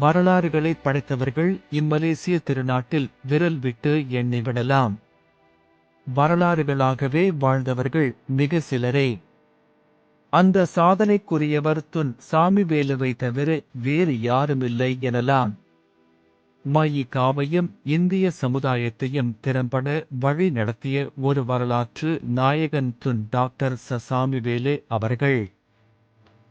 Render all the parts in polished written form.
வரலாறுகளை படைத்தவர்கள் இம்மலேசிய திருநாட்டில் விரல் விட்டு எண்ணிவிடலாம். வரலாறுகளாகவே வாழ்ந்தவர்கள் மிக சிலரே. அந்த சாதனைக்குரியவர் துன் சாமிவேலுவை தவிர வேறு யாருமில்லை எனலாம். ம.இ.காவையும் இந்திய சமுதாயத்தையும் திறம்பட வழி நடத்திய ஒரு வரலாற்று நாயகன் துன் டாக்டர் சாமிவேலு அவர்கள்.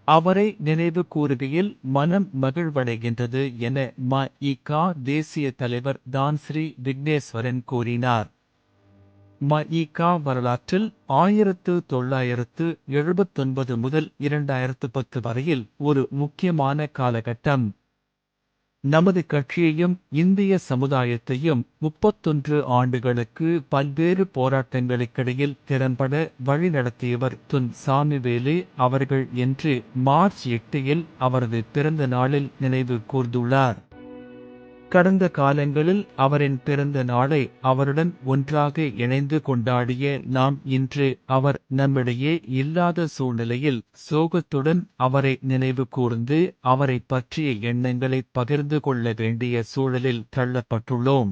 அவரை நினைவு கூறுகையில் மனம் மகிழ்வடைகின்றது என ம.இ.கா. தேசிய தலைவர் தான்ஸ்ரீ விக்னேஸ்வரன் கூறினார். ம.இ.கா. வரலாற்றில் 1979 முதல் 2010 வரையில் ஒரு முக்கியமான காலகட்டம். நமது கட்சியையும் இந்திய சமுதாயத்தையும் 31 ஆண்டுகளுக்கு பல்வேறு போராட்டங்களுக்கிடையில் திறம்பட வழிநடத்தியவர் துன் சாமிவேலு அவர்கள் என்று மார்ச் 8 அவரது பிறந்த நாளில் நினைவு கூர்ந்துள்ளார். கடந்த காலங்களில் அவரின் பிறந்த நாளை அவருடன் ஒன்றாக இணைந்து கொண்டாடிய நாம் இன்று அவர் நம்மிடையே இல்லாத சூழ்நிலையில் சோகத்துடன் அவரை நினைவு கூர்ந்து அவரை பற்றிய எண்ணங்களை பகிர்ந்து கொள்ள வேண்டிய சூழலில் தள்ளப்பட்டுள்ளோம்.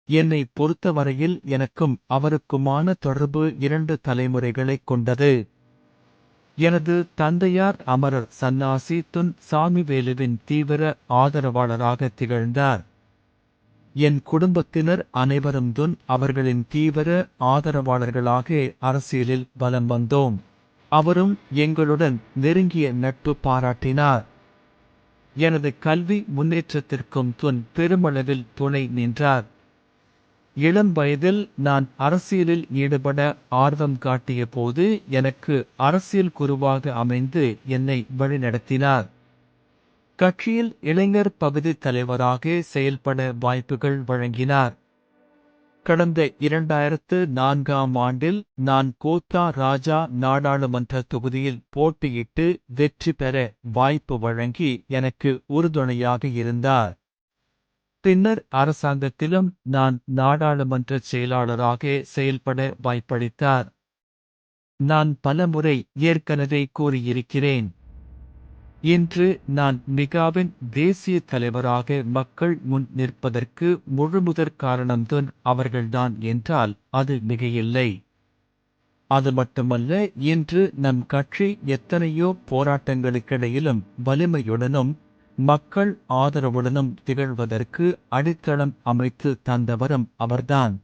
என்னை பொறுத்தவரையில் எனக்கும் அவருக்குமான தொடர்பு 2 தலைமுறைகளைக் கொண்டது. எனது தந்தையார் அமரர் சன்னாசி துன் சாமிவேலுவின் தீவிர ஆதரவாளராக திகழ்ந்தார். என் குடும்பத்தினர் அனைவரும் துன் அவர்களின் தீவிர ஆதரவாளர்களாக அரசியலில் வலம் வந்தோம். அவரும் எங்களுடன் நெருங்கிய நட்பு பாராட்டினார். எனது கல்வி முன்னேற்றத்திற்கும் துன் பெருமளவில் துணை நின்றார். இளம் வயதில் நான் அரசியலில் ஈடுபட ஆர்வம் காட்டிய போது எனக்கு அரசியல் குருவாக அமைந்து என்னை வழிநடத்தினார். கட்சியில் இளைஞர் பகுதி தலைவராக செயல்பட வாய்ப்புகள் வழங்கினார். கடந்த 2004ஆம் ஆண்டில் நான் கோத்தா ராஜா நாடாளுமன்ற தொகுதியில் போட்டியிட்டு வெற்றி பெற வாய்ப்பு வழங்கி எனக்கு உறுதுணையாக இருந்தார். பின்னர் அரசாங்கத்திலும் நான் நாடாளுமன்ற செயலாளராக செயல்பட வாய்ப்பளித்தார். நான் பலமுறை ஏற்கனவே கூறியிருக்கிறேன். இன்று நான் மிகாவின் தேசிய தலைவராக மக்கள் முன் நிற்பதற்கு முழுமுதற் காரணம் துன் அவர்கள்தான் என்றால் அது மிகையில்லை. அது மட்டுமல்ல, இன்று நம் கட்சி எத்தனையோ போராட்டங்களுக்கிடையிலும் வலிமையுடனும் மக்கள் ஆதரவுடனும் திகழ்வதற்கு அடித்தளம் அமைத்து தந்தவரும் அவர்தான்.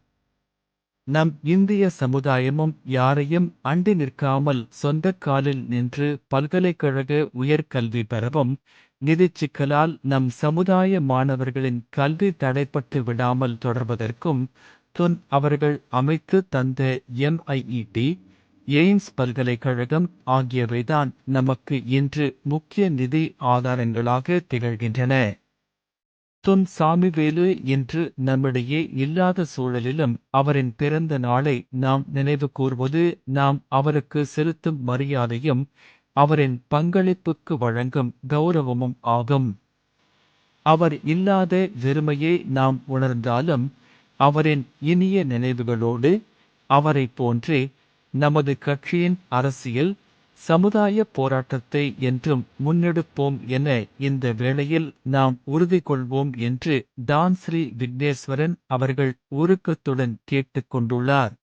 நம் இந்திய சமுதாயமும் யாரையும் அண்டி நிற்காமல் சொந்த காலில் நின்று பல்கலைக்கழக உயர்கல்வி பெறவும், நிதிச் சிக்கலால் நம் சமுதாய மாணவர்களின் கல்வி தடைப்பட்டு விடாமல் தொடர்வதற்கும் துன் அவர்கள் அமைத்து தந்த MIET, எய்ம்ஸ் பல்கலைக்கழகம் ஆகியவைதான் நமக்கு இன்று முக்கிய நிதி ஆதாரங்களாக திகழ்கின்றன. துன் சாமிவேலு இன்று நம்மிடையே இல்லாத சூழலிலும் அவரின் பிறந்த நாளை நாம் நினைவு கூர்வது நாம் அவருக்கு செலுத்தும் மரியாதையும் அவரின் பங்களிப்புக்கு வழங்கும் கௌரவமும் ஆகும். அவர் இல்லாத வெறுமையை நாம் உணர்ந்தாலும் அவரின் இனிய நினைவுகளோடு அவரை போன்றே நமது கட்சியின் அரசியல் சமுதாய போராட்டத்தை என்றும் முன்னெடுப்போம் என இந்த வேளையில் நாம் உறுதி கொள்வோம் என்று தான்ஸ்ரீ விக்னேஸ்வரன் அவர்கள் உருக்கத்துடன் கேட்டுக்கொண்டுள்ளார்.